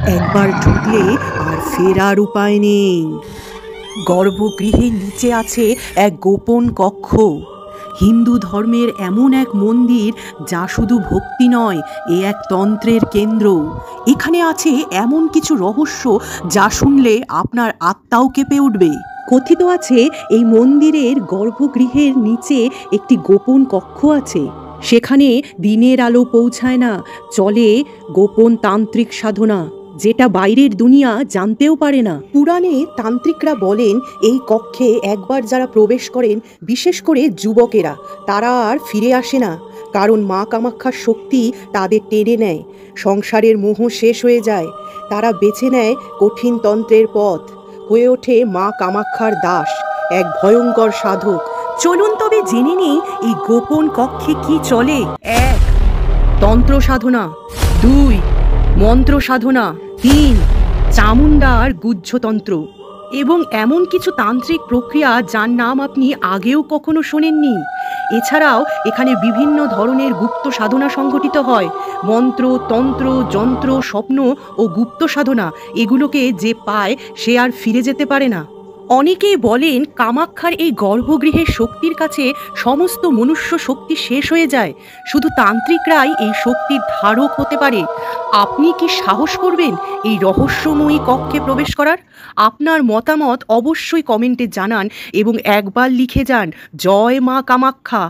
একবার ঢুকলে আর ফেরার উপায় নেই। গর্ভগৃহের নিচে আছে এক গোপন কক্ষ। হিন্দু ধর্মের এমন এক মন্দির যা শুধু ভক্তি নয়, এ এক তন্ত্রের কেন্দ্র। এখানে আছে এমন কিছু রহস্য যা শুনলে আপনার আত্মাও কেঁপে উঠবে। কথিত আছে এই মন্দিরের গর্ভগৃহের নিচে একটি গোপন কক্ষ আছে। সেখানে দিনের আলো পৌঁছায় না, চলে গোপন তান্ত্রিক সাধনা, যেটা বাইরের দুনিয়া জানতেও পারে না। পুরাণে তান্ত্রিকরা বলেন এই কক্ষে একবার যারা প্রবেশ করেন, বিশেষ করে যুবকেরা, তারা আর ফিরে আসে না, কারণ মা কামাখ্যার শক্তি তাদের টেনে নেয়। সংসারের মোহ শেষ হয়ে যায়, তারা বেছে নেয় কঠিন তন্ত্রের পথ, হয়ে ওঠে মা কামাখ্যার দাস, এক ভয়ঙ্কর সাধক। চলুন তবে জেনে নিই এই গোপন কক্ষে কি চলে। 1. তন্ত্র সাধনা। 2. মন্ত্র সাধনা। 3. চামুণ্ডার গুহ্যতন্ত্র। এবং এমন কিছু তান্ত্রিক প্রক্রিয়া যার নাম আপনি আগেও কখনো শোনেননি। এছাড়াও এখানে বিভিন্ন ধরনের গুপ্ত সাধনা সংঘটিত হয়। মন্ত্র, তন্ত্র, যন্ত্র, স্বপ্ন ও গুপ্ত সাধনা, এগুলোকে যে পায় সে আর ফিরে যেতে পারে না। অনেকেই বলেন কামাখ্যার এই গর্ভগৃহের শক্তির কাছে সমস্ত মনুষ্য শক্তি শেষ হয়ে যায়, শুধু তান্ত্রিকরাই এই শক্তির ধারক হতে পারে। আপনি কি সাহস করবেন এই রহস্যময়ী কক্ষে প্রবেশ করার? আপনার মতামত অবশ্যই কমেন্টে জানান এবং একবার লিখে যান, জয় মা কামাখ্যা।